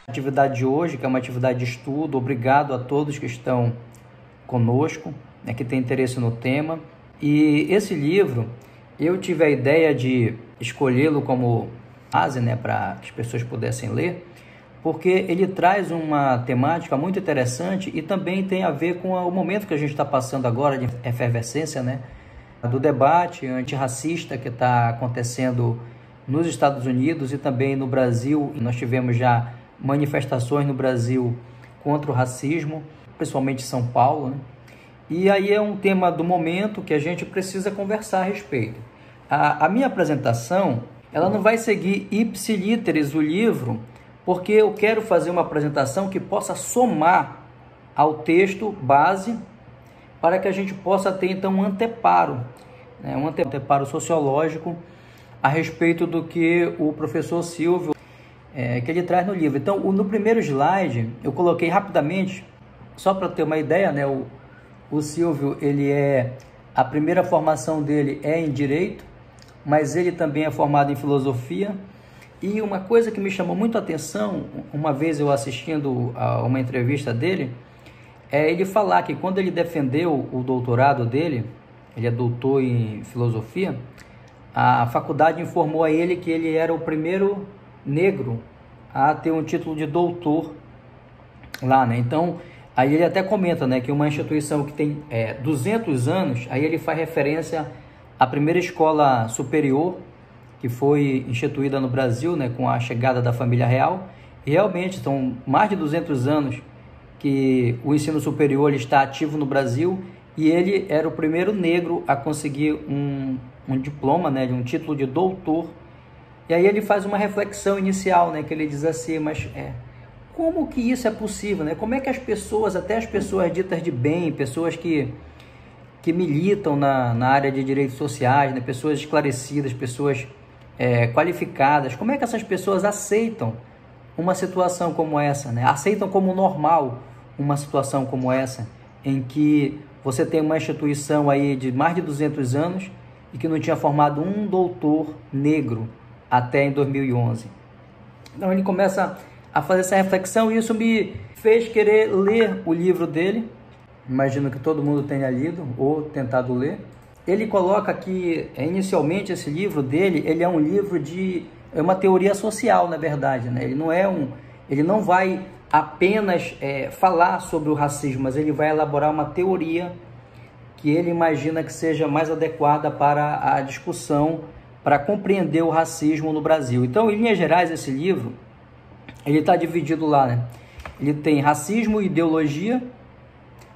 A atividade de hoje, que é uma atividade de estudo, obrigado a todos que estão conosco, né, que têm interesse no tema. E esse livro, eu tive a ideia de escolhê-lo como base, né, para que as pessoas pudessem ler, porque ele traz uma temática muito interessante e também tem a ver com o momento que a gente está passando agora de efervescência, né, do debate antirracista que está acontecendo nos Estados Unidos e também no Brasil. Nós tivemos já manifestações no Brasil contra o racismo, principalmente em São Paulo, né? E aí é um tema do momento que a gente precisa conversar a respeito. A minha apresentação, ela não vai seguir ipsiliteris o livro, porque eu quero fazer uma apresentação que possa somar ao texto base, para que a gente possa ter então um anteparo, né? Um anteparo sociológico a respeito do que o professor Silvio que ele traz no livro. Então, no primeiro slide, eu coloquei rapidamente, só para ter uma ideia, né? O Silvio, a primeira formação dele é em Direito, mas ele também é formado em Filosofia. E uma coisa que me chamou muito a atenção, uma vez eu assistindo a uma entrevista dele, é ele falar que quando ele defendeu o doutorado dele, ele é doutor em Filosofia, a faculdade informou a ele que ele era o primeiro negro a ter um título de doutor lá, né? Então, aí ele até comenta, né, que uma instituição que tem 200 anos, aí ele faz referência à primeira escola superior que foi instituída no Brasil, né, com a chegada da família real. E realmente são mais de 200 anos que o ensino superior ele está ativo no Brasil, e ele era o primeiro negro a conseguir um diploma, né, de um título de doutor. E aí ele faz uma reflexão inicial, né, que ele diz assim, mas como que isso é possível, né? Como é que as pessoas, até as pessoas ditas de bem, pessoas que militam na área de direitos sociais, né, pessoas esclarecidas, pessoas qualificadas, como é que essas pessoas aceitam uma situação como essa, né? Aceitam como normal uma situação como essa, em que você tem uma instituição aí de mais de 200 anos e que não tinha formado um doutor negro até em 2011. Então ele começa a fazer essa reflexão e isso me fez querer ler o livro dele. Imagino que todo mundo tenha lido ou tentado ler. Ele coloca que, inicialmente, esse livro dele, ele é um livro é uma teoria social, na verdade, né? Ele não vai apenas falar sobre o racismo, mas ele vai elaborar uma teoria que ele imagina que seja mais adequada para a discussão, para compreender o racismo no Brasil. Então, em linhas gerais, esse livro, ele está dividido lá, né? Ele tem racismo e ideologia,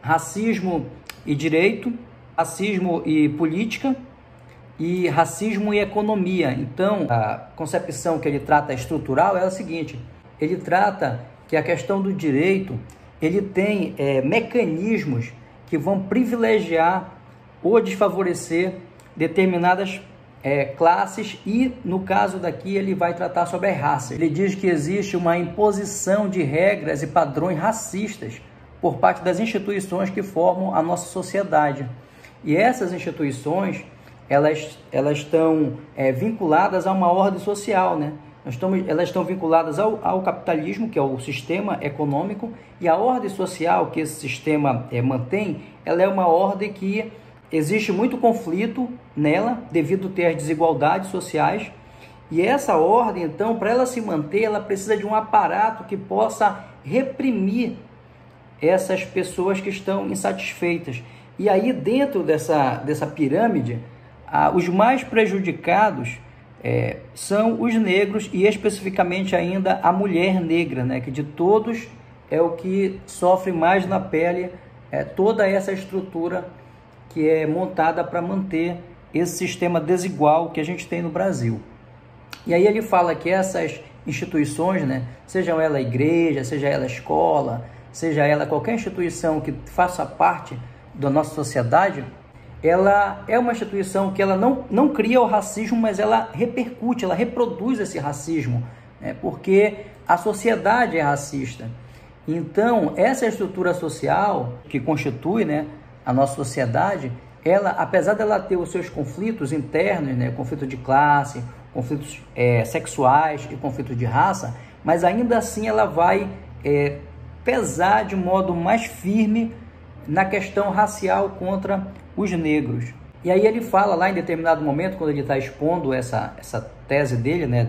racismo e direito, racismo e política e racismo e economia. Então, a concepção que ele trata estrutural é a seguinte: ele trata que a questão do direito, ele tem mecanismos que vão privilegiar ou desfavorecer determinadas classes, e no caso daqui ele vai tratar sobre as raças. Ele diz que existe uma imposição de regras e padrões racistas por parte das instituições que formam a nossa sociedade. E essas instituições, elas estão vinculadas a uma ordem social, né? Elas estão vinculadas ao capitalismo, que é o sistema econômico, e a ordem social que esse sistema mantém, ela é uma ordem que existe muito conflito nela, devido a ter as desigualdades sociais. E essa ordem, então, para ela se manter, ela precisa de um aparato que possa reprimir essas pessoas que estão insatisfeitas. E aí, dentro dessa pirâmide, os mais prejudicados são os negros, e especificamente ainda a mulher negra, né, que de todos é o que sofre mais na pele toda essa estrutura que é montada para manter esse sistema desigual que a gente tem no Brasil. E aí ele fala que essas instituições, né, sejam ela igreja, seja ela escola, seja ela qualquer instituição que faça parte da nossa sociedade, ela é uma instituição que ela não cria o racismo, mas ela repercute, ela reproduz esse racismo, né, porque a sociedade é racista. Então, essa estrutura social que constitui, né, a nossa sociedade, ela, apesar dela ter os seus conflitos internos, né, conflito de classe, conflitos sexuais e conflitos de raça, mas ainda assim ela vai pesar de modo mais firme na questão racial contra os negros. E aí ele fala lá em determinado momento, quando ele está expondo essa tese dele, né,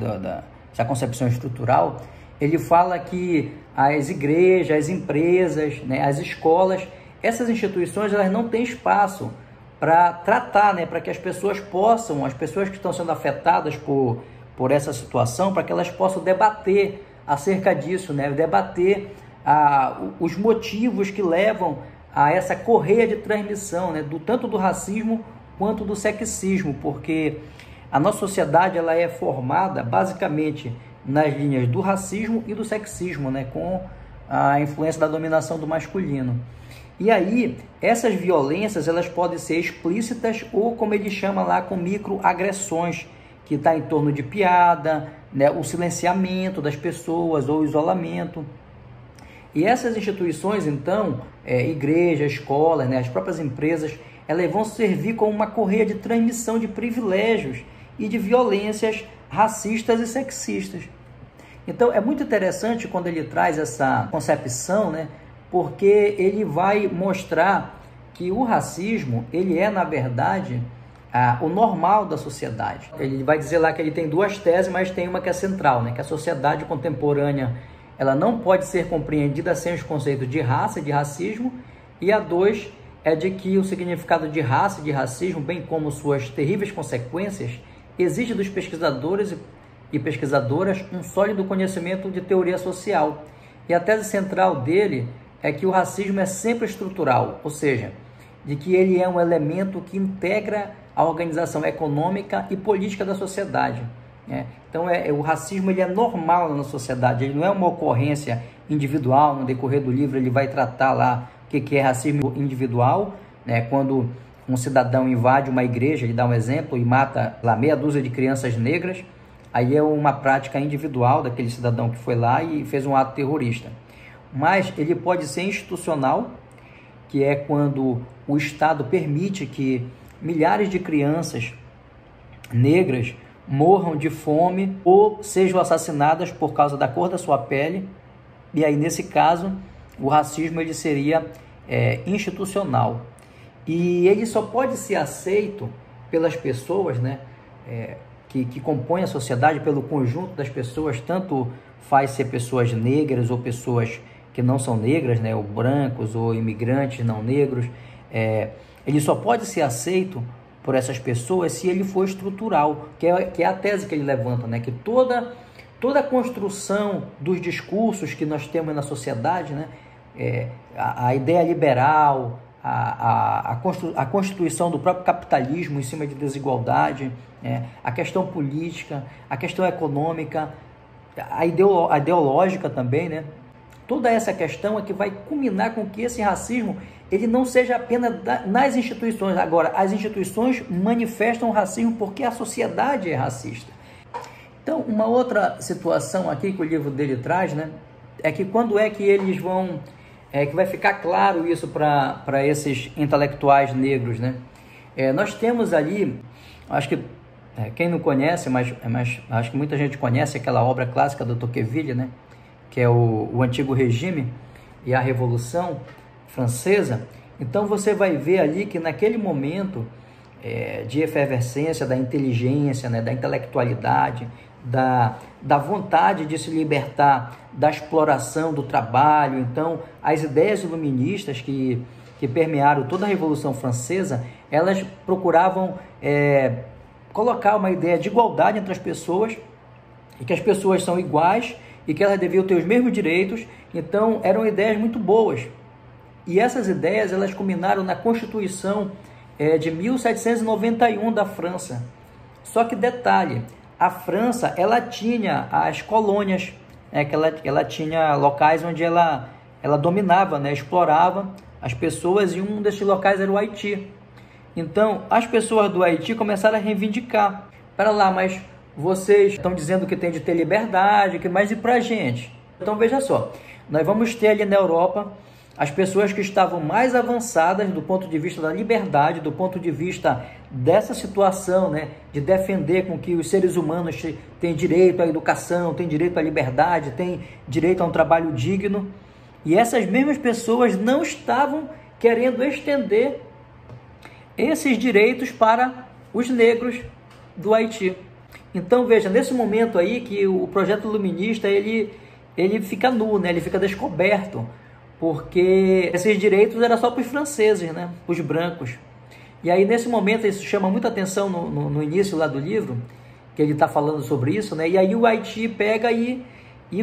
essa concepção estrutural, ele fala que as igrejas, as empresas, né, as escolas, essas instituições, elas não têm espaço para tratar, né, para que as pessoas que estão sendo afetadas por essa situação, para que elas possam debater acerca disso, né, debater os motivos que levam a essa correia de transmissão, né, tanto do racismo quanto do sexismo, porque a nossa sociedade ela é formada basicamente nas linhas do racismo e do sexismo, né, com a influência da dominação do masculino. E aí, essas violências elas podem ser explícitas ou, como ele chama lá, com microagressões, que está em torno de piada, né, o silenciamento das pessoas ou o isolamento. E essas instituições, então, igrejas, escolas, né, as próprias empresas, elas vão servir como uma correia de transmissão de privilégios e de violências racistas e sexistas. Então, é muito interessante quando ele traz essa concepção, né, porque ele vai mostrar que o racismo, ele é, na verdade, o normal da sociedade. Ele vai dizer lá que ele tem duas teses, mas tem uma que é central, né, que a sociedade contemporânea ela não pode ser compreendida sem os conceitos de raça e de racismo, e a 2 é de que o significado de raça e de racismo, bem como suas terríveis consequências, exige dos pesquisadores e pesquisadoras um sólido conhecimento de teoria social. E a tese central dele é que o racismo é sempre estrutural, ou seja, de que ele é um elemento que integra a organização econômica e política da sociedade. Né? Então, o racismo ele é normal na sociedade, ele não é uma ocorrência individual. No decorrer do livro ele vai tratar lá o que é racismo individual, né? Quando um cidadão invade uma igreja, ele dá um exemplo, e mata lá meia dúzia de crianças negras, aí é uma prática individual daquele cidadão que foi lá e fez um ato terrorista. Mas ele pode ser institucional, que é quando o Estado permite que milhares de crianças negras morram de fome ou sejam assassinadas por causa da cor da sua pele. E aí, nesse caso, o racismo ele seria institucional. E ele só pode ser aceito pelas pessoas, né, que compõem a sociedade, pelo conjunto das pessoas, tanto faz ser pessoas negras ou pessoas que não são negras, né, ou brancos ou imigrantes não negros. Ele só pode ser aceito por essas pessoas se ele for estrutural, que é a tese que ele levanta, né, que toda a construção dos discursos que nós temos na sociedade, né, a ideia liberal, a constituição do próprio capitalismo em cima de desigualdade, a questão política, a questão econômica, a ideológica também, né? Toda essa questão é que vai culminar com que esse racismo ele não seja apenas nas instituições. Agora, as instituições manifestam o racismo porque a sociedade é racista. Então, uma outra situação aqui que o livro dele traz, né, é que quando é que eles vão... que vai ficar claro isso para esses intelectuais negros, né? Nós temos ali, acho que quem não conhece, mas acho que muita gente conhece aquela obra clássica do Tocqueville, né? Que é o Antigo Regime e a Revolução Francesa. Então você vai ver ali que naquele momento de efervescência da inteligência, né, da intelectualidade, da vontade de se libertar da exploração do trabalho, então as ideias iluministas que permearam toda a Revolução Francesa, elas procuravam colocar uma ideia de igualdade entre as pessoas, e que as pessoas são iguais e que elas deviam ter os mesmos direitos. Então eram ideias muito boas, e essas ideias elas culminaram na Constituição de 1791 da França. Só que detalhe, a França ela tinha as colônias, que ela tinha locais onde ela dominava, né, explorava as pessoas, e um desses locais era o Haiti. Então as pessoas do Haiti começaram a reivindicar: para lá, mas vocês estão dizendo que tem de ter liberdade, mas e para a gente? Então veja só, nós vamos ter ali na Europa as pessoas que estavam mais avançadas do ponto de vista da liberdade, do ponto de vista dessa situação, né, de defender com que os seres humanos têm direito à educação, têm direito à liberdade, têm direito a um trabalho digno. E essas mesmas pessoas não estavam querendo estender esses direitos para os negros do Haiti. Então, veja, nesse momento aí que o projeto iluminista, ele fica nu, né? Ele fica descoberto, porque esses direitos eram só para os franceses, né? Para os brancos. E aí, nesse momento, isso chama muita atenção no início lá do livro, que ele está falando sobre isso, né? E aí o Haiti pega e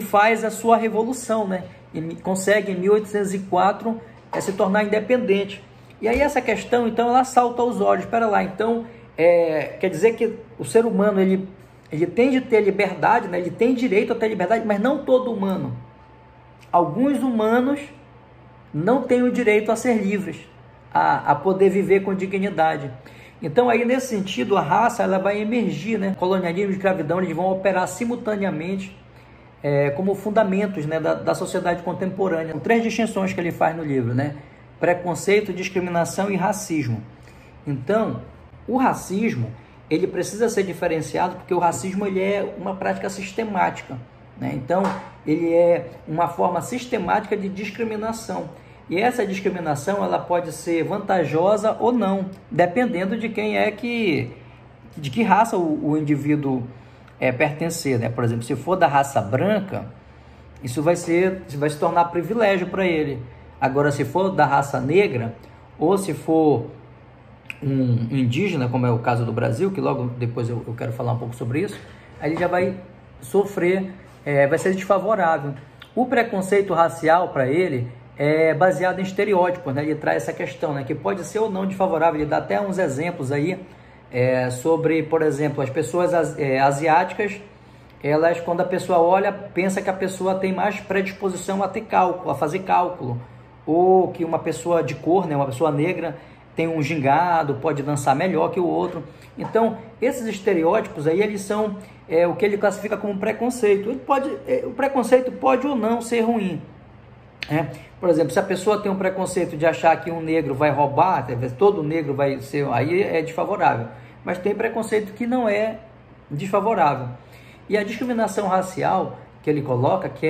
faz a sua revolução, né? E consegue, em 1804, se tornar independente. E aí essa questão, então, ela salta aos olhos. Espera lá, então, quer dizer que o ser humano, ele tem de ter liberdade, né? Ele tem direito a ter liberdade, mas não todo humano. Alguns humanos não têm o direito a ser livres, a poder viver com dignidade. Então, aí, nesse sentido, a raça ela vai emergir, né? Colonialismo e escravidão, eles vão operar simultaneamente como fundamentos, né, da sociedade contemporânea. São 3 distinções que ele faz no livro, né? Preconceito, discriminação e racismo. Então, o racismo, ele precisa ser diferenciado porque o racismo ele é uma prática sistemática, né? Então, ele é uma forma sistemática de discriminação. E essa discriminação, ela pode ser vantajosa ou não, dependendo de quem de que raça o indivíduo pertencer, né? Por exemplo, se for da raça branca, isso vai se tornar privilégio para ele. Agora, se for da raça negra, ou se for um indígena, como é o caso do Brasil, que logo depois eu quero falar um pouco sobre isso, aí ele já vai sofrer, vai ser desfavorável. O preconceito racial para ele é baseado em estereótipos, né? Ele traz essa questão, né? Que pode ser ou não desfavorável. Ele dá até uns exemplos aí sobre, por exemplo, as pessoas asiáticas, elas, quando a pessoa olha, pensa que a pessoa tem mais predisposição a ter cálculo, a fazer cálculo, ou que uma pessoa de cor, né, uma pessoa negra, tem um gingado, pode dançar melhor que o outro. Então, esses estereótipos aí, eles são o que ele classifica como preconceito. O preconceito pode ou não ser ruim. Por exemplo, se a pessoa tem um preconceito de achar que um negro vai roubar, todo negro vai ser, aí é desfavorável. Mas tem preconceito que não é desfavorável. E a discriminação racial que ele coloca, que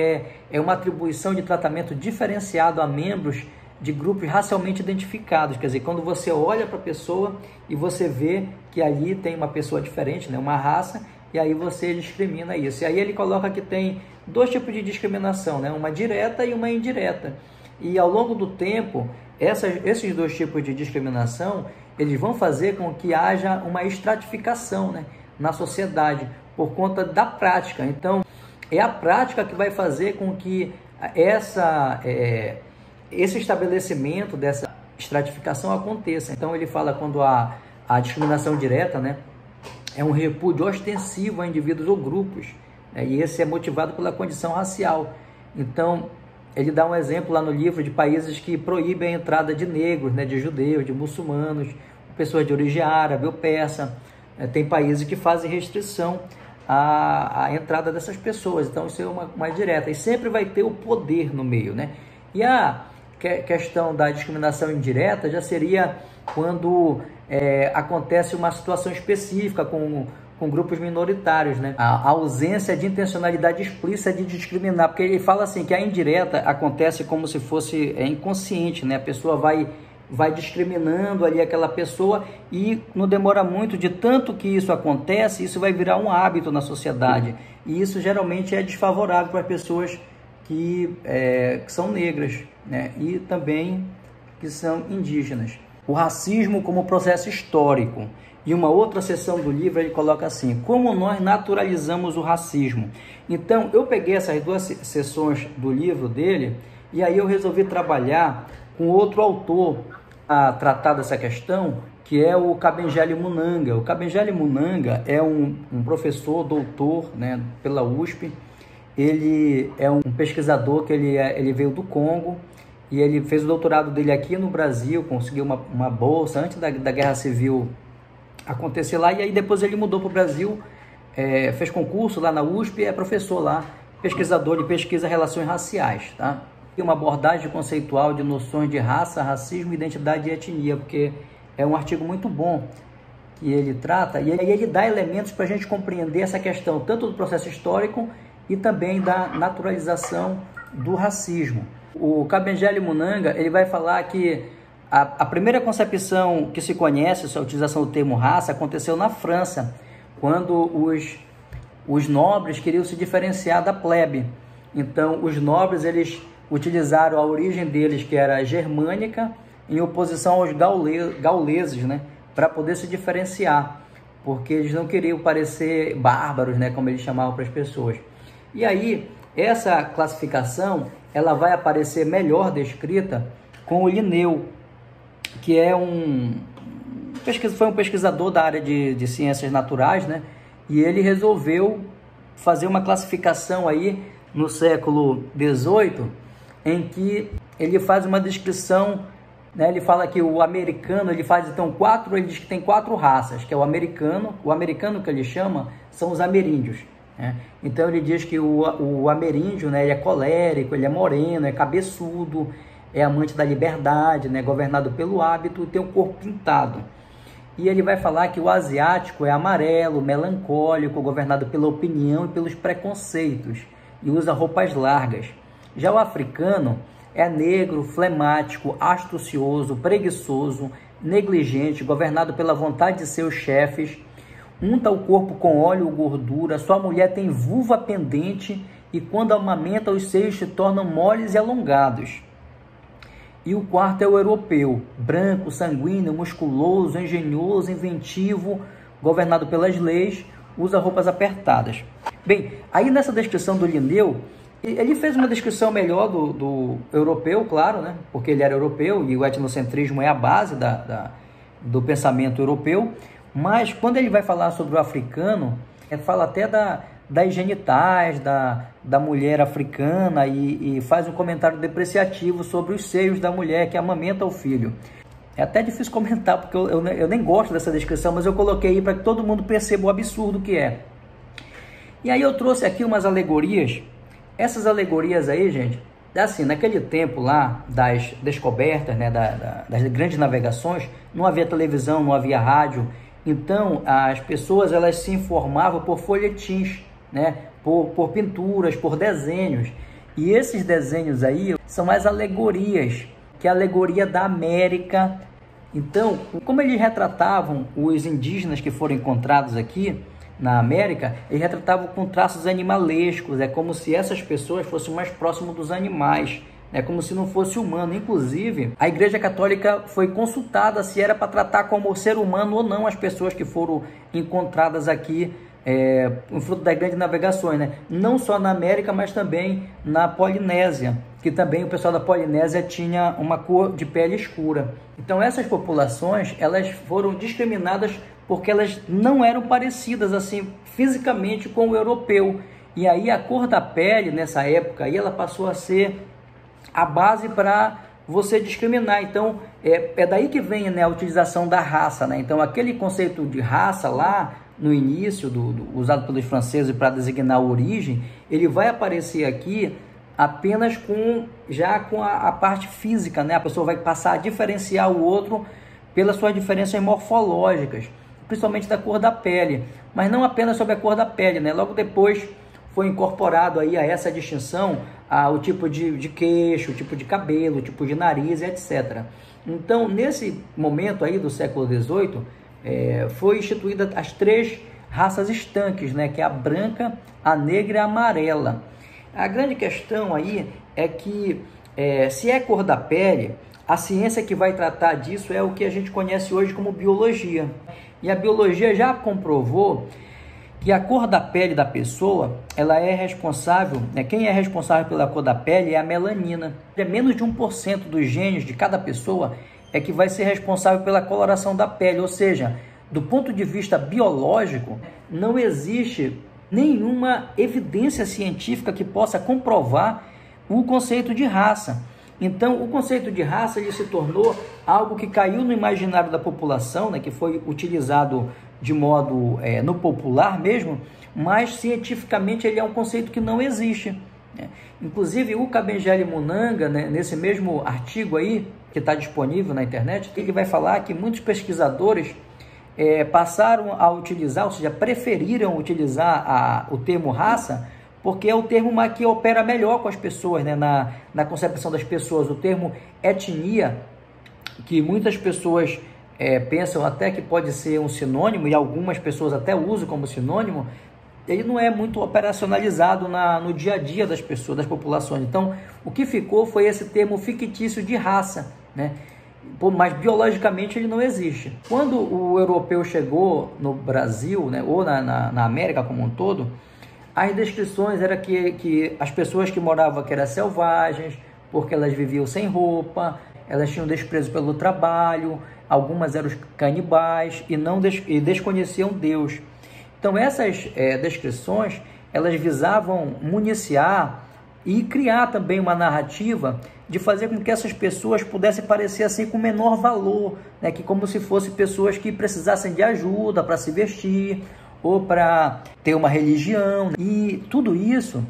é uma atribuição de tratamento diferenciado a membros de grupos racialmente identificados. Quer dizer, quando você olha para a pessoa e você vê que ali tem uma pessoa diferente, né, uma raça, e aí você discrimina isso. E aí ele coloca que tem 2 tipos de discriminação, né, uma direta e uma indireta. E ao longo do tempo, esses 2 tipos de discriminação, eles vão fazer com que haja uma estratificação, né, na sociedade, por conta da prática. Então, é a prática que vai fazer com que esse estabelecimento dessa estratificação aconteça. Então, ele fala quando a discriminação direta, né, é um repúdio ostensivo a indivíduos ou grupos, né, e esse é motivado pela condição racial. Então, ele dá um exemplo lá no livro de países que proíbem a entrada de negros, né, de judeus, de muçulmanos, pessoas de origem árabe ou persa. Tem países que fazem restrição à entrada dessas pessoas. Então, isso é uma direta. E sempre vai ter o poder no meio, né? E a questão da discriminação indireta já seria quando acontece uma situação específica com grupos minoritários, né? A ausência de intencionalidade explícita de discriminar, porque ele fala assim que a indireta acontece como se fosse inconsciente, né? A pessoa vai discriminando ali aquela pessoa e não demora muito, de tanto que isso acontece, isso vai virar um hábito na sociedade. E isso geralmente é desfavorável para pessoas que são negras, né? E também que são indígenas. O racismo como processo histórico. E uma outra seção do livro ele coloca assim: como nós naturalizamos o racismo. Então eu peguei essas 2 seções do livro dele e aí eu resolvi trabalhar com outro autor a tratar dessa questão, que é o Kabengele Munanga. O Kabengele Munanga é um professor, doutor, né, pela USP. Ele é um pesquisador que ele veio do Congo e ele fez o doutorado dele aqui no Brasil, conseguiu uma bolsa antes da Guerra Civil acontecer lá, e aí depois ele mudou para o Brasil, fez concurso lá na USP e é professor lá, pesquisador de pesquisa relações raciais, tá? uma abordagem conceitual de noções de raça, racismo, identidade e etnia, porque é um artigo muito bom que ele trata, e aí ele dá elementos para a gente compreender essa questão, tanto do processo histórico e também da naturalização do racismo. O Kabengele Munanga, ele vai falar que a primeira concepção que se conhece sobre a utilização do termo raça aconteceu na França, quando os nobres queriam se diferenciar da plebe. Então, os nobres, eles utilizaram a origem deles, que era germânica, em oposição aos gauleses, né, para poder se diferenciar, porque eles não queriam parecer bárbaros, né, como eles chamavam para as pessoas. E aí, essa classificação, ela vai aparecer melhor descrita com o Linneu, que é foi um pesquisador da área de ciências naturais, né, e ele resolveu fazer uma classificação aí no século XVIII, em que ele faz uma descrição, né, ele fala que o americano, ele diz que tem 4 raças, que é o americano que ele chama são os ameríndios, né? Então ele diz que o ameríndio, né, ele é colérico, ele é moreno, é cabeçudo, é amante da liberdade, né, governado pelo hábito, tem um corpo pintado. E ele vai falar que o asiático é amarelo, melancólico, governado pela opinião e pelos preconceitos, e usa roupas largas. Já o africano é negro, flemático, astucioso, preguiçoso, negligente, governado pela vontade de seus chefes, unta o corpo com óleo ou gordura, sua mulher tem vulva pendente e quando amamenta os seios se tornam moles e alongados. E o quarto é o europeu, branco, sanguíneo, musculoso, engenhoso, inventivo, governado pelas leis, usa roupas apertadas. Bem, aí nessa descrição do Linneu, ele fez uma descrição melhor do europeu, claro, né? Porque ele era europeu e o etnocentrismo é a base do pensamento europeu, mas quando ele vai falar sobre o africano, ele fala até das genitais, da mulher africana e faz um comentário depreciativo sobre os seios da mulher que amamenta o filho. É até difícil comentar, porque eu nem gosto dessa descrição, mas eu coloquei aí para que todo mundo perceba o absurdo que é. E aí eu trouxe aqui umas alegorias. Essas alegorias aí, gente, assim, naquele tempo lá das descobertas, né, das grandes navegações, não havia televisão, não havia rádio. Então, as pessoas elas se informavam por folhetins, né, por pinturas, por desenhos. E esses desenhos aí são as alegorias, que é a alegoria da América. Então, como eles retratavam os indígenas que foram encontrados aqui na América, eles retratavam com traços animalescos, é como se essas pessoas fossem mais próximas dos animais, é como se não fosse humano. Inclusive, a Igreja Católica foi consultada se era para tratar como ser humano ou não as pessoas que foram encontradas aqui, um fruto das grandes navegações, né? Não só na América, mas também na Polinésia, que também o pessoal da Polinésia tinha uma cor de pele escura. Então essas populações, elas foram discriminadas porque elas não eram parecidas assim fisicamente com o europeu. E aí a cor da pele nessa época aí ela passou a ser a base para você discriminar. Então é daí que vem, né, a utilização da raça, né? Então aquele conceito de raça lá no início usado pelos franceses para designar a origem, ele vai aparecer aqui apenas com a parte física, né? A pessoa vai passar a diferenciar o outro pelas suas diferenças morfológicas, principalmente da cor da pele, mas não apenas sobre a cor da pele, né? Logo depois foi incorporado aí a essa distinção o tipo de queixo, o tipo de cabelo, o tipo de nariz, etc. Então, nesse momento aí do século XVIII, foi instituída as 3 raças estanques, né? Que é a branca, a negra e a amarela. A grande questão aí é que, se é cor da pele, a ciência que vai tratar disso é o que a gente conhece hoje como biologia. E a biologia já comprovou que a cor da pele da pessoa, ela é responsável, quem é responsável pela cor da pele é a melanina. Menos de 1% dos genes de cada pessoa é que vai ser responsável pela coloração da pele. Ou seja, do ponto de vista biológico, não existe nenhuma evidência científica que possa comprovar o conceito de raça. Então, o conceito de raça ele se tornou algo que caiu no imaginário da população, né, que foi utilizado de modo no popular mesmo, mas cientificamente ele é um conceito que não existe. Inclusive o Kabengele Munanga, né, nesse mesmo artigo aí, que está disponível na internet, ele vai falar que muitos pesquisadores passaram a utilizar, ou seja, preferiram utilizar o termo raça, porque é o termo que opera melhor com as pessoas, né, na concepção das pessoas. O termo etnia, que muitas pessoas pensam até que pode ser um sinônimo, e algumas pessoas até usam como sinônimo, ele não é muito operacionalizado no dia a dia das pessoas, das populações. Então, o que ficou foi esse termo fictício de raça, né? Mas biologicamente ele não existe. Quando o europeu chegou no Brasil, né, ou na América como um todo, as descrições eram que as pessoas que moravam aqui eram selvagens, porque elas viviam sem roupa, elas tinham desprezo pelo trabalho, algumas eram canibais e desconheciam Deus. Então essas descrições, elas visavam municiar e criar também uma narrativa de fazer com que essas pessoas pudessem parecer assim com menor valor, né? Que como se fossem pessoas que precisassem de ajuda para se vestir ou para ter uma religião. E tudo isso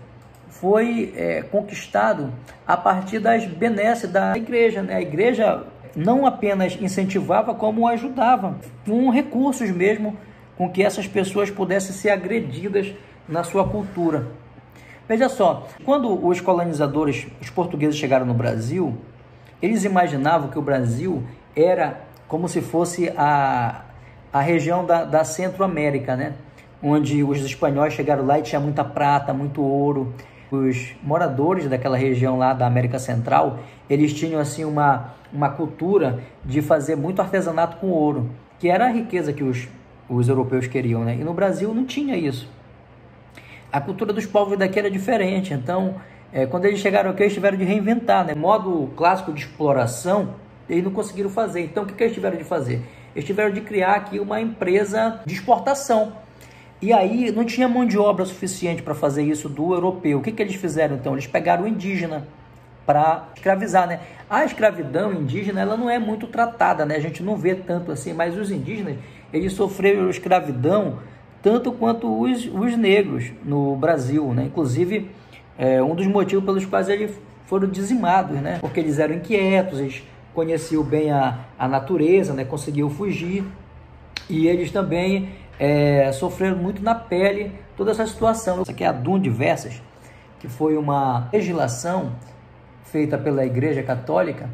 foi conquistado a partir das benesses da igreja, né? A igreja não apenas incentivava, como ajudava, com recursos mesmo, com que essas pessoas pudessem ser agredidas na sua cultura. Veja só, quando os colonizadores, os portugueses chegaram no Brasil, eles imaginavam que o Brasil era como se fosse a região da Centro-América, né? Onde os espanhóis chegaram lá e tinha muita prata, muito ouro. Os moradores daquela região lá da América Central, eles tinham assim uma cultura de fazer muito artesanato com ouro, que era a riqueza que os europeus queriam, né? E no Brasil não tinha isso. A cultura dos povos daqui era diferente. Então, quando eles chegaram aqui, eles tiveram de reinventar, né? Modo clássico de exploração, eles não conseguiram fazer. Então, o que eles tiveram de fazer? Eles tiveram de criar aqui uma empresa de exportação. E aí, não tinha mão de obra suficiente para fazer isso do europeu. O que eles fizeram, então? Eles pegaram o indígena para escravizar, né? A escravidão indígena, ela não é muito tratada, né? A gente não vê tanto assim, mas os indígenas, eles sofreram escravidão tanto quanto os negros no Brasil, né? Inclusive, um dos motivos pelos quais eles foram dizimados, né? Porque eles eram inquietos, eles conheciam bem a natureza, né? Conseguiam fugir, e eles também sofreram muito na pele toda essa situação. Isso aqui é a Dum Diversas, que foi uma legislação feita pela Igreja Católica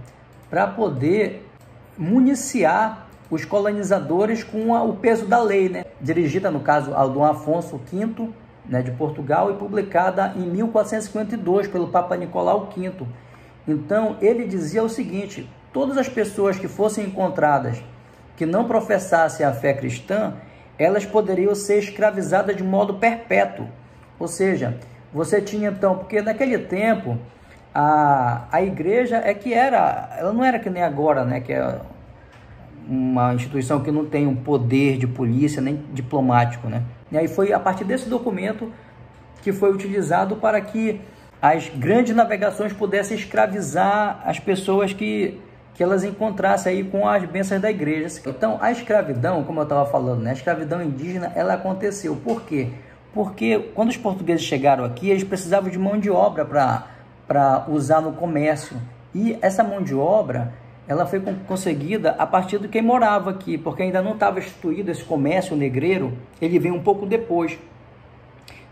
para poder municiar os colonizadores com o peso da lei, né? Dirigida, no caso, ao Dom Afonso V, né, de Portugal, e publicada em 1452 pelo Papa Nicolau V. Então, ele dizia o seguinte: todas as pessoas que fossem encontradas que não professassem a fé cristã, elas poderiam ser escravizadas de modo perpétuo. Ou seja, você tinha então, porque naquele tempo a igreja ela não era que nem agora, né, que é uma instituição que não tem um poder de polícia nem diplomático, né? E aí foi a partir desse documento que foi utilizado para que as grandes navegações pudessem escravizar as pessoas que elas encontrassem aí com as bênçãos da igreja. Então, a escravidão, como eu estava falando, né, a escravidão indígena, ela aconteceu. Por quê? Porque quando os portugueses chegaram aqui, eles precisavam de mão de obra para usar no comércio. E essa mão de obra, ela foi conseguida a partir de quem morava aqui, porque ainda não estava instituído esse comércio negreiro. Ele veio um pouco depois,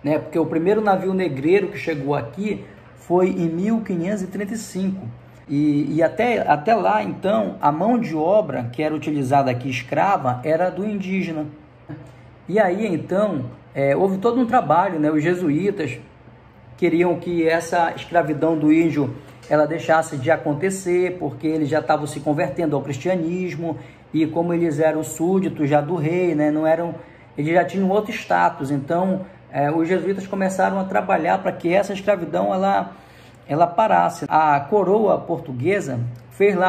né? Porque o primeiro navio negreiro que chegou aqui foi em 1535. E até lá, então, a mão de obra que era utilizada aqui, escrava, era do indígena. E aí, então, houve todo um trabalho, né? Os jesuítas queriam que essa escravidão do índio ela deixasse de acontecer, porque eles já estavam se convertendo ao cristianismo, e como eles eram súditos já do rei, né? Eles já tinham outro status. Então, os jesuítas começaram a trabalhar para que essa escravidão ela parasse. A coroa portuguesa fez lá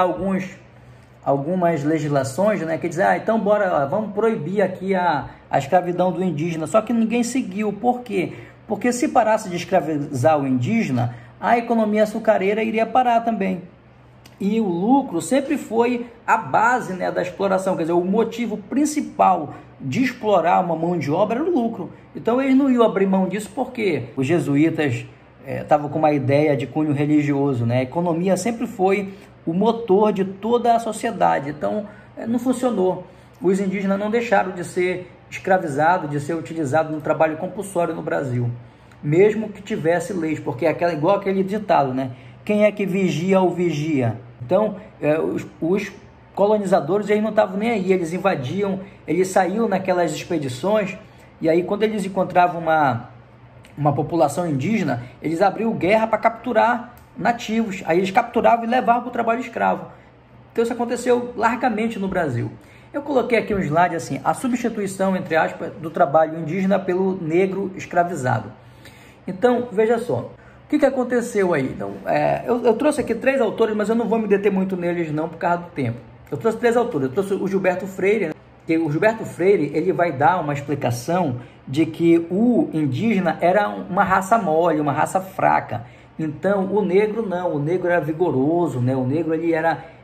algumas legislações, né, que dizem, então vamos proibir aqui a escravidão do indígena. Só que ninguém seguiu. Por quê? Porque se parasse de escravizar o indígena, a economia açucareira iria parar também. E o lucro sempre foi a base, né, da exploração. Quer dizer, o motivo principal de explorar uma mão de obra era o lucro. Então eles não iam abrir mão disso, porque os jesuítas estava com uma ideia de cunho religioso, né? A economia sempre foi o motor de toda a sociedade, então não funcionou. Os indígenas não deixaram de ser escravizados, de ser utilizados no trabalho compulsório no Brasil, mesmo que tivesse leis, porque é igual aquele ditado, né? Quem é que vigia o vigia? Então, os colonizadores, eles não estavam nem aí, eles invadiam, eles saíam naquelas expedições, e aí quando eles encontravam uma população indígena, eles abriam guerra para capturar nativos, aí eles capturavam e levavam para o trabalho escravo. Então isso aconteceu largamente no Brasil. Eu coloquei aqui um slide assim, a substituição, entre aspas, do trabalho indígena pelo negro escravizado. Então, veja só, o que aconteceu aí? Então, eu trouxe aqui 3 autores, mas eu não vou me deter muito neles não, por causa do tempo. Eu trouxe 3 autores, eu trouxe o Gilberto Freire, né? Que o Gilberto Freire, ele vai dar uma explicação de que o indígena era uma raça mole, uma raça fraca. Então, o negro não, o negro era vigoroso, né? O negro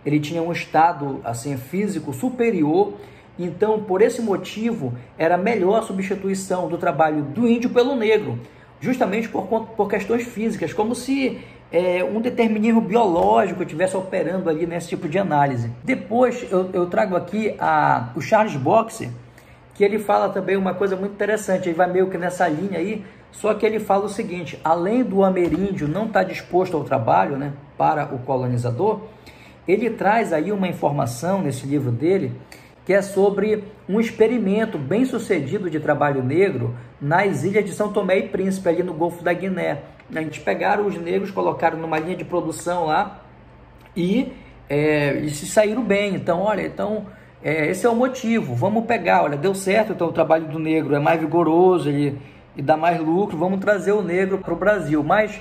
ele tinha um estado assim, físico superior. Então, por esse motivo, era melhor a substituição do trabalho do índio pelo negro, justamente por questões físicas, como se um determinismo biológico estivesse operando ali nesse tipo de análise. Depois, eu trago aqui o Charles Boxer, que ele fala também uma coisa muito interessante, ele vai meio que nessa linha aí, só que ele fala o seguinte, além do ameríndio não estar disposto ao trabalho, né, para o colonizador, ele traz aí uma informação nesse livro dele, que é sobre um experimento bem sucedido de trabalho negro nas ilhas de São Tomé e Príncipe, ali no Golfo da Guiné. A gente pegaram os negros, colocaram numa linha de produção lá e se saíram bem. Então, olha, esse é o motivo, vamos pegar, olha, deu certo, então o trabalho do negro é mais vigoroso, ele dá mais lucro, vamos trazer o negro para o Brasil. Mas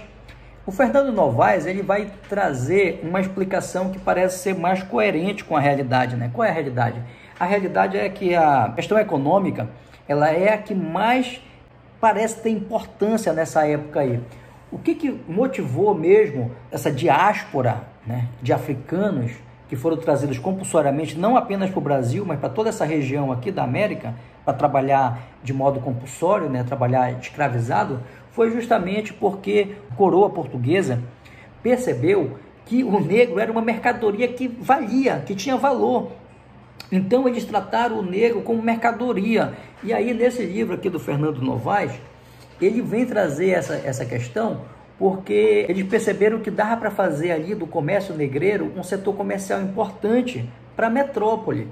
o Fernando Novaes, ele vai trazer uma explicação que parece ser mais coerente com a realidade, né? Qual é a realidade? A realidade é que a questão econômica, ela é a que mais parece ter importância nessa época aí. O que motivou mesmo essa diáspora, né, de africanos que foram trazidos compulsoriamente, não apenas para o Brasil, mas para toda essa região aqui da América, para trabalhar de modo compulsório, né, trabalhar escravizado, foi justamente porque a coroa portuguesa percebeu que o negro era uma mercadoria que valia, que tinha valor. Então eles trataram o negro como mercadoria. E aí nesse livro aqui do Fernando Novaes, ele vem trazer essa questão porque eles perceberam que dava para fazer ali do comércio negreiro um setor comercial importante para a metrópole.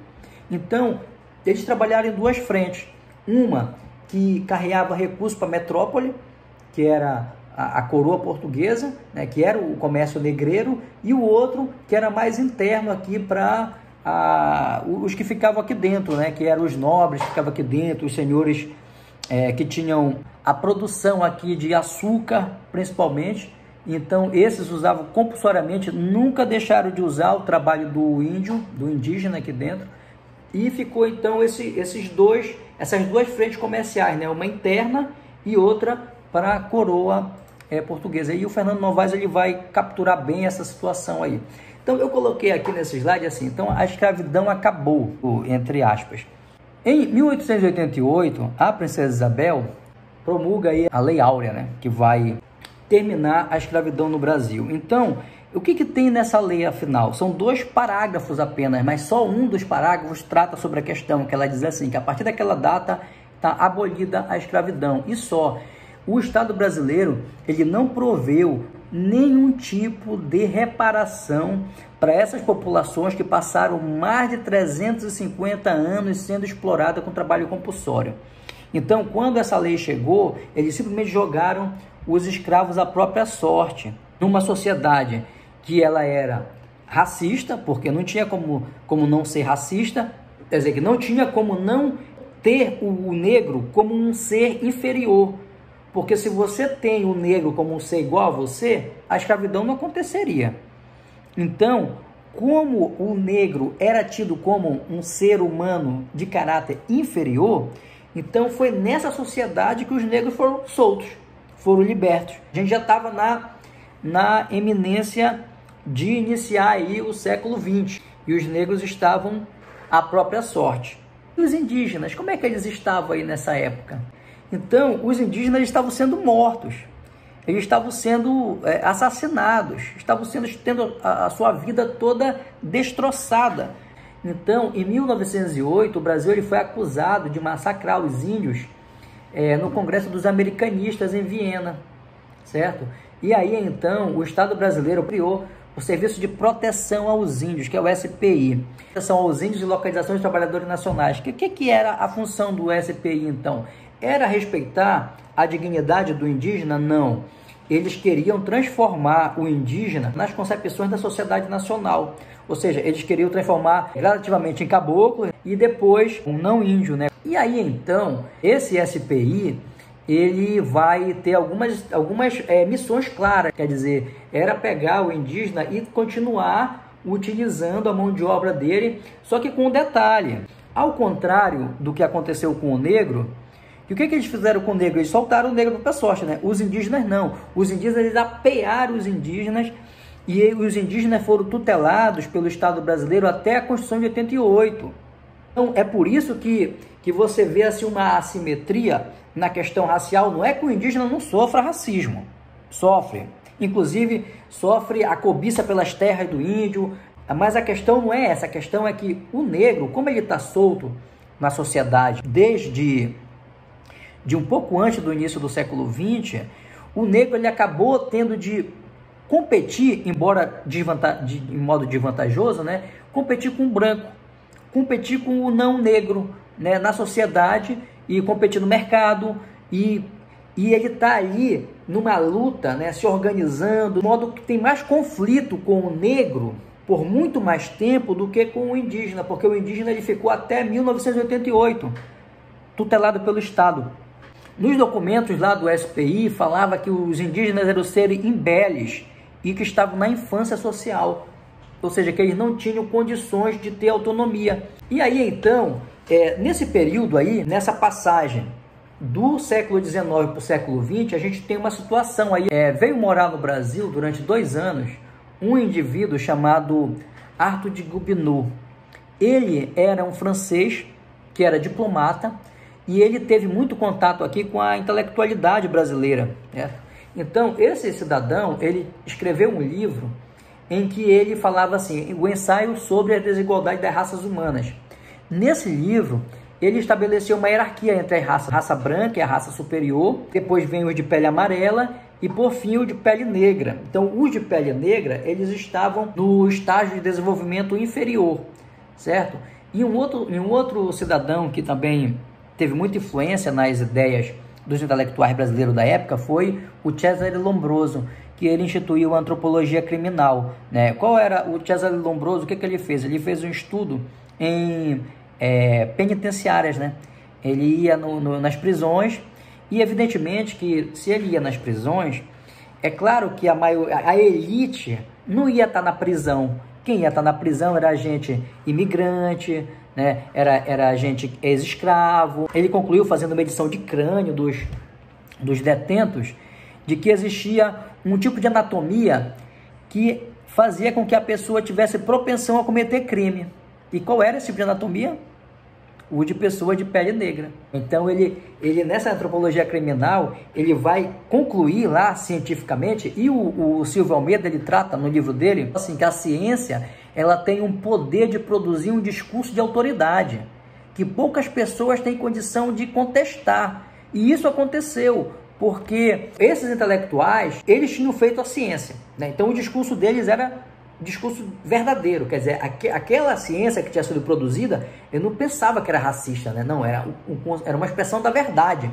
Então eles trabalharam em 2 frentes. Uma que carreava recursos para a metrópole, que era a coroa portuguesa, né, que era o comércio negreiro, e o outro que era mais interno aqui para os que ficavam aqui dentro, né, que eram os nobres que ficavam aqui dentro, os senhores que tinham a produção aqui de açúcar, principalmente. Então, esses usavam compulsoriamente, nunca deixaram de usar o trabalho do índio, do indígena aqui dentro, e ficou então essas 2 frentes comerciais, né, uma interna e outra para a coroa portuguesa. E o Fernando Novaes, ele vai capturar bem essa situação aí. Então, eu coloquei aqui nesse slide assim, então a escravidão acabou, entre aspas. Em 1888, a princesa Isabel promulga aí a Lei Áurea, né, que vai terminar a escravidão no Brasil. Então, o que tem nessa lei, afinal? São 2 parágrafos apenas, mas só um dos parágrafos trata sobre a questão, que ela diz assim, que a partir daquela data está abolida a escravidão. E só, o Estado brasileiro, ele não proveu nenhum tipo de reparação para essas populações que passaram mais de 350 anos sendo exploradas com trabalho compulsório. Então, quando essa lei chegou, eles simplesmente jogaram os escravos à própria sorte, numa sociedade que ela era racista, porque não tinha como não ser racista, quer dizer, que não tinha como não ter o negro como um ser inferior. Porque se você tem o negro como um ser igual a você, a escravidão não aconteceria. Então, como o negro era tido como um ser humano de caráter inferior, então foi nessa sociedade que os negros foram soltos, foram libertos. A gente já estava na eminência de iniciar aí o século XX, e os negros estavam à própria sorte. E os indígenas, como é que eles estavam aí nessa época? Então, os indígenas estavam sendo mortos. eles estavam sendo assassinados, estavam tendo a sua vida toda destroçada. Então, em 1908, o Brasil ele foi acusado de massacrar os índios no Congresso dos Americanistas em Viena, certo? E aí, então, o Estado brasileiro criou o Serviço de Proteção aos Índios, que é o SPI. Proteção aos Índios e Localização dos Trabalhadores Nacionais. O que era a função do SPI, então? Era respeitar a dignidade do indígena? Não. Eles queriam transformar o indígena nas concepções da sociedade nacional. Ou seja, eles queriam transformar gradativamente em caboclo e depois um não índio, né? E aí, então, esse SPI, ele vai ter algumas missões claras. Quer dizer, era pegar o indígena e continuar utilizando a mão de obra dele, só que com um detalhe. Ao contrário do que aconteceu com o negro, e o que eles fizeram com o negro? Eles soltaram o negro para a sorte, né? Os indígenas não. Os indígenas, eles apearam os indígenas, e os indígenas foram tutelados pelo Estado brasileiro até a Constituição de 88. Então, é por isso que você vê assim, uma assimetria na questão racial. Não é que o indígena não sofra racismo. Sofre. Inclusive, sofre a cobiça pelas terras do índio. Mas a questão não é essa. A questão é que o negro, como ele está solto na sociedade desde um pouco antes do início do século XX, o negro ele acabou tendo de competir, embora em modo desvantajoso, né? Competir com o branco, competir com o não negro, né? Na sociedade, e competir no mercado, e ele está ali numa luta, né? Se organizando, de modo que tem mais conflito com o negro por muito mais tempo do que com o indígena, porque o indígena ele ficou até 1988 tutelado pelo Estado. Nos documentos lá do SPI, falava que os indígenas eram seres imbeles e que estavam na infância social, ou seja, que eles não tinham condições de ter autonomia. E aí, então, nesse período aí, nessa passagem do século XIX para o século XX, a gente tem uma situação aí. Veio morar no Brasil durante 2 anos um indivíduo chamado Arthur de Gobineau. Ele era um francês que era diplomata, e ele teve muito contato aqui com a intelectualidade brasileira, né? Então, esse cidadão, ele escreveu um livro em que ele falava assim, o ensaio sobre a desigualdade das raças humanas. Nesse livro, ele estabeleceu uma hierarquia entre a raça branca e a raça superior, depois vem os de pele amarela e, por fim, o de pele negra. Então, os de pele negra, eles estavam no estágio de desenvolvimento inferior, certo? E um outro cidadão que também teve muita influência nas ideias dos intelectuais brasileiros da época foi o Cesare Lombroso, que ele instituiu a antropologia criminal, né? Qual era o Cesare Lombroso? O que ele fez? Ele fez um estudo em penitenciárias, né? Ele ia nas prisões, e evidentemente que se ele ia nas prisões, é claro que a elite não ia estar na prisão. Quem ia estar na prisão era gente imigrante, né? Era gente ex-escravo. Ele concluiu, fazendo uma medição de crânio dos detentos, de que existia um tipo de anatomia que fazia com que a pessoa tivesse propensão a cometer crime. E qual era esse tipo de anatomia? O de pessoa de pele negra. Então, ele nessa antropologia criminal, ele vai concluir lá cientificamente, e o Silvio Almeida, ele trata no livro dele, assim, que a ciência, ela tem um poder de produzir um discurso de autoridade, que poucas pessoas têm condição de contestar. E isso aconteceu, porque esses intelectuais, eles tinham feito a ciência, né? Então, o discurso deles era discurso verdadeiro, quer dizer, aquela ciência que tinha sido produzida, eu não pensava que era racista, né? Não, era uma expressão da verdade.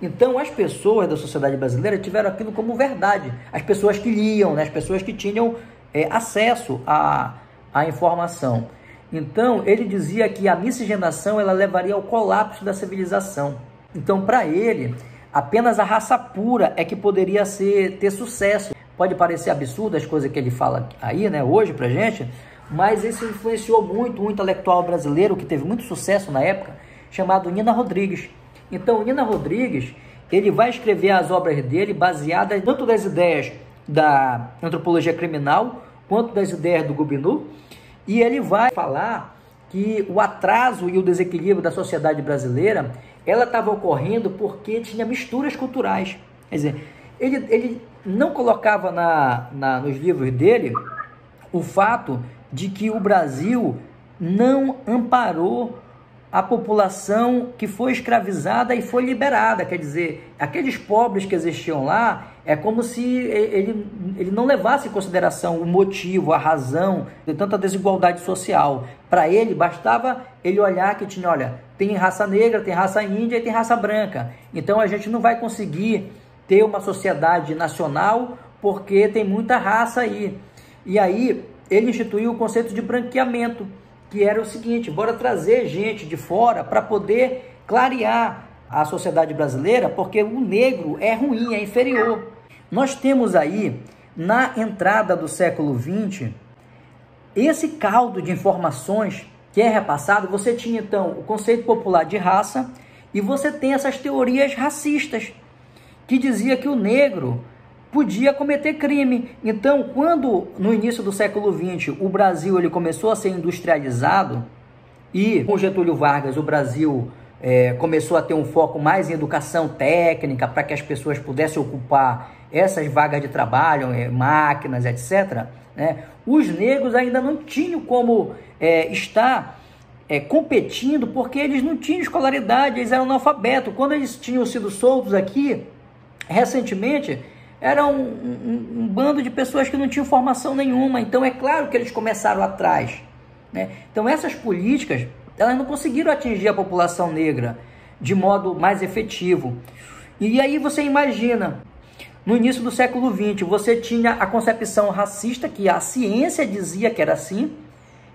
Então, as pessoas da sociedade brasileira tiveram aquilo como verdade. As pessoas que liam, né? As pessoas que tinham acesso à informação. Então, ele dizia que a miscigenação ela levaria ao colapso da civilização. Então, para ele, apenas a raça pura é que poderia ter sucesso. Pode parecer absurdo as coisas que ele fala aí, né, hoje pra gente, mas isso influenciou muito um intelectual brasileiro que teve muito sucesso na época, chamado Nina Rodrigues. Então, Nina Rodrigues, ele vai escrever as obras dele baseadas tanto das ideias da antropologia criminal, quanto das ideias do Gobineau, e ele vai falar que o atraso e o desequilíbrio da sociedade brasileira, ela estava ocorrendo porque tinha misturas culturais. Quer dizer, ele não colocava nos livros dele o fato de que o Brasil não amparou a população que foi escravizada e foi liberada. Quer dizer, aqueles pobres que existiam lá, é como se ele não levasse em consideração o motivo, a razão de tanta desigualdade social. Para ele, bastava ele olhar que tinha, olha, tem raça negra, tem raça índia e tem raça branca. Então a gente não vai conseguir ter uma sociedade nacional porque tem muita raça aí. E aí ele instituiu o conceito de branqueamento, que era o seguinte: bora trazer gente de fora para poder clarear a sociedade brasileira, porque o negro é ruim, é inferior. Nós temos aí, na entrada do século XX, esse caldo de informações que é repassado. Você tinha, então, o conceito popular de raça, e você tem essas teorias racistas, que dizia que o negro podia cometer crime. Então, quando no início do século XX o Brasil ele começou a ser industrializado, e com Getúlio Vargas o Brasil começou a ter um foco mais em educação técnica para que as pessoas pudessem ocupar essas vagas de trabalho, máquinas, etc., né? Os negros ainda não tinham como estar competindo, porque eles não tinham escolaridade, eles eram analfabetos. Quando eles tinham sido soltos aqui, recentemente, era um bando de pessoas que não tinham formação nenhuma. Então é claro que eles começaram atrás, né? Então essas políticas, elas não conseguiram atingir a população negra de modo mais efetivo. E aí você imagina, no início do século XX, você tinha a concepção racista, que a ciência dizia que era assim,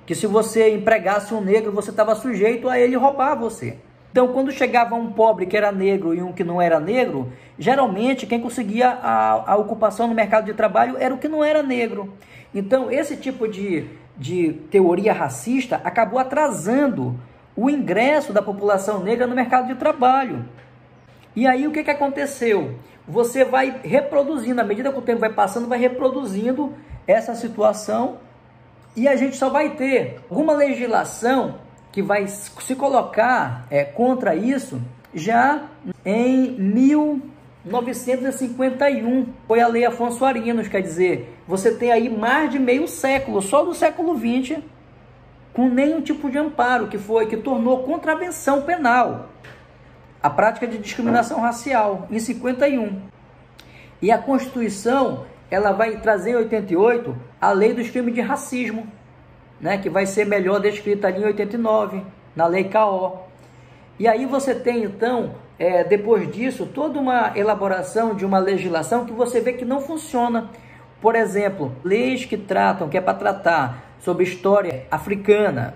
que se você empregasse um negro, você estava sujeito a ele roubar você. Então, quando chegava um pobre que era negro e um que não era negro, geralmente quem conseguia a ocupação no mercado de trabalho era o que não era negro. Então, esse tipo de teoria racista acabou atrasando o ingresso da população negra no mercado de trabalho. E aí, o que aconteceu? Você vai reproduzindo, à medida que o tempo vai passando, vai reproduzindo essa situação, e a gente só vai ter alguma legislação que vai se colocar contra isso já em 1951. Foi a Lei Afonso Arinos. Quer dizer, você tem aí mais de meio século, só do século XX, com nenhum tipo de amparo, que tornou contravenção penal a prática de discriminação racial, em 51. E a Constituição, ela vai trazer em 88 a Lei dos Crimes de Racismo, né, que vai ser melhor descrita ali em 89, na Lei K.O. E aí você tem, então, depois disso, toda uma elaboração de uma legislação que você vê que não funciona. Por exemplo, leis que é para tratar sobre história africana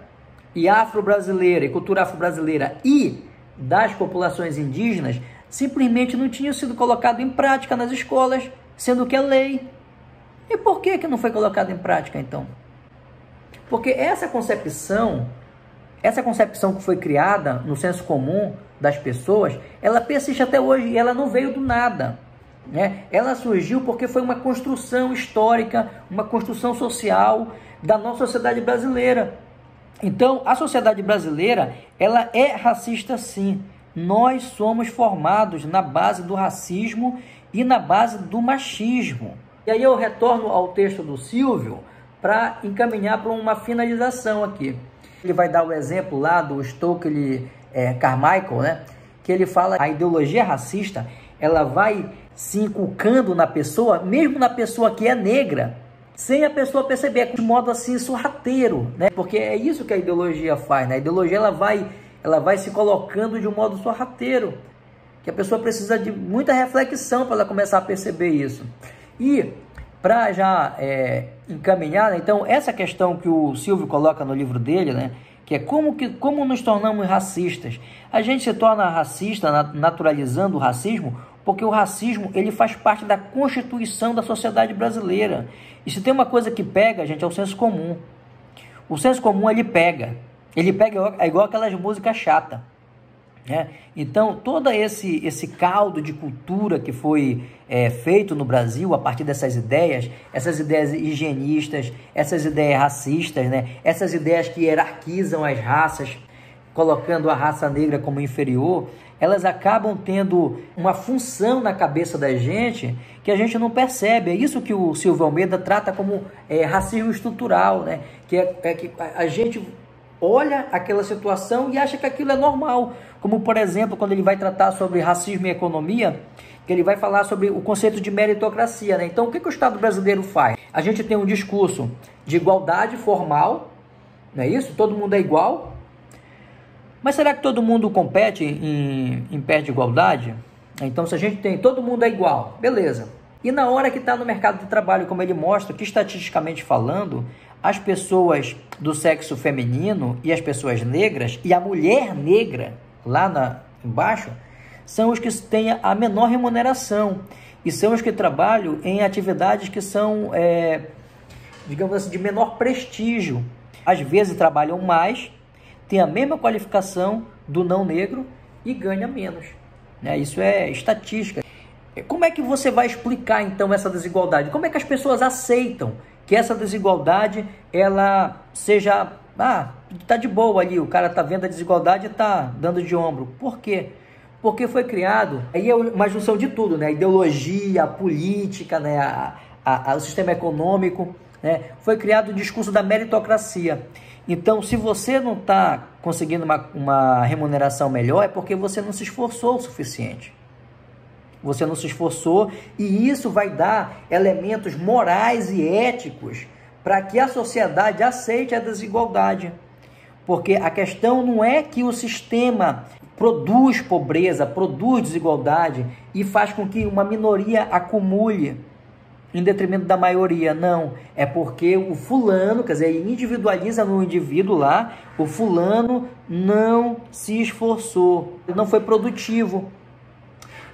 e afro-brasileira, e cultura afro-brasileira e das populações indígenas, simplesmente não tinham sido colocado em prática nas escolas, sendo que é lei. E por que não foi colocado em prática, então? Porque essa concepção que foi criada no senso comum das pessoas, ela persiste até hoje, e ela não veio do nada, né? Ela surgiu porque foi uma construção histórica, uma construção social da nossa sociedade brasileira. Então, a sociedade brasileira, ela é racista, sim. Nós somos formados na base do racismo e na base do machismo. E aí eu retorno ao texto do Silvio para encaminhar para uma finalização aqui. Ele vai dar o exemplo lá do Stokely Carmichael, né? Que ele fala que a ideologia racista, ela vai se inculcando na pessoa, mesmo na pessoa que é negra, sem a pessoa perceber, de modo assim sorrateiro, né? Porque é isso que a ideologia faz, né? A ideologia ela vai se colocando de um modo sorrateiro, que a pessoa precisa de muita reflexão para ela começar a perceber isso. E para já encaminhar, né? Então, essa questão que o Silvio coloca no livro dele, né? Que é como nos tornamos racistas. A gente se torna racista naturalizando o racismo, porque o racismo ele faz parte da constituição da sociedade brasileira. E se tem uma coisa que pega, gente, é o senso comum. O senso comum ele pega igual aquelas músicas chatas, né? Então, todo esse caldo de cultura que foi feito no Brasil a partir essas ideias higienistas, essas ideias racistas, né? Essas ideias que hierarquizam as raças, colocando a raça negra como inferior, elas acabam tendo uma função na cabeça da gente que a gente não percebe. É isso que o Silvio Almeida trata como racismo estrutural, né? Que a gente olha aquela situação e acha que aquilo é normal. Como, por exemplo, quando ele vai tratar sobre racismo e economia, que ele vai falar sobre o conceito de meritocracia, né? Então, o que o Estado brasileiro faz? A gente tem um discurso de igualdade formal, não é isso? Todo mundo é igual. Mas será que todo mundo compete em pé de igualdade? Então, se a gente tem todo mundo é igual, beleza. E na hora que está no mercado de trabalho, como ele mostra, que estatisticamente falando, as pessoas do sexo feminino e as pessoas negras e a mulher negra, lá embaixo, são os que têm a menor remuneração e são os que trabalham em atividades que são, digamos assim, de menor prestígio. Às vezes trabalham mais, tem a mesma qualificação do não negro e ganha menos, né? Isso é estatística. Como é que você vai explicar então essa desigualdade? Como é que as pessoas aceitam que essa desigualdade ela seja, tá de boa ali, o cara tá vendo a desigualdade e tá dando de ombro? Por quê? Porque foi criado, aí é uma junção de tudo, né? A ideologia, a política, né? O sistema econômico, né? Foi criado o discurso da meritocracia. Então, se você não está conseguindo uma remuneração melhor, é porque você não se esforçou o suficiente. Você não se esforçou e isso vai dar elementos morais e éticos para que a sociedade aceite a desigualdade. Porque a questão não é que o sistema produz pobreza, produz desigualdade e faz com que uma minoria acumule em detrimento da maioria. Não, é porque o fulano, quer dizer, ele individualiza no indivíduo lá, o fulano não se esforçou, não foi produtivo.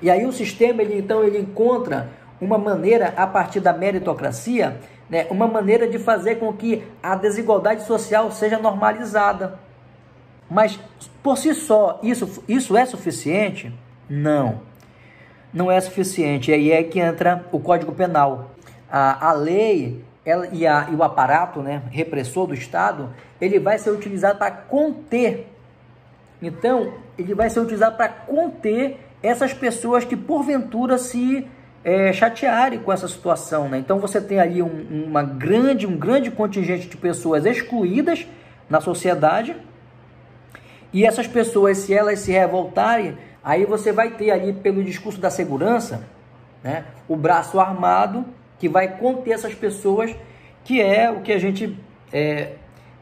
E aí o sistema, ele encontra uma maneira, a partir da meritocracia, né, uma maneira de fazer com que a desigualdade social seja normalizada. Mas, por si só, isso é suficiente? Não. Não é suficiente. E aí é que entra o Código Penal. A lei e o aparato, né, repressor do Estado, ele vai ser utilizado para conter. Então, ele vai ser utilizado para conter essas pessoas que, porventura, se chatearem com essa situação, né? Então, você tem ali um grande contingente de pessoas excluídas na sociedade e essas pessoas, se elas se revoltarem, aí você vai ter ali, pelo discurso da segurança, né, o braço armado que vai conter essas pessoas, que é o que a gente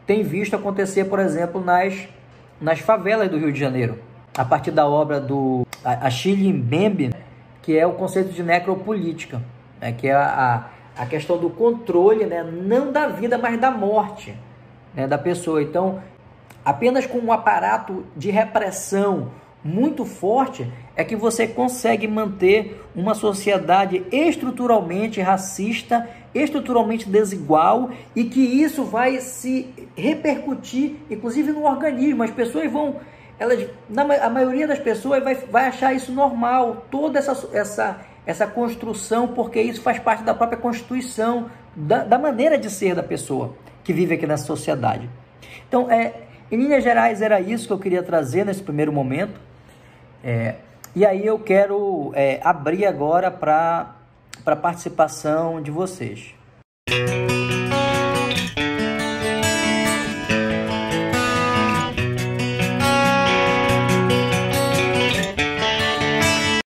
tem visto acontecer, por exemplo, nas favelas do Rio de Janeiro, a partir da obra do Achille Mbembe, que é o conceito de necropolítica, né, que é a questão do controle, né, não da vida, mas da morte, né, da pessoa. Então, apenas com um aparato de repressão muito forte é que você consegue manter uma sociedade estruturalmente racista, estruturalmente desigual, e que isso vai se repercutir, inclusive no organismo. As pessoas a maioria das pessoas vai achar isso normal, toda essa construção, porque isso faz parte da própria constituição, da maneira de ser da pessoa que vive aqui nessa sociedade. Então, em linhas gerais, era isso que eu queria trazer nesse primeiro momento. E aí eu quero abrir agora para a participação de vocês.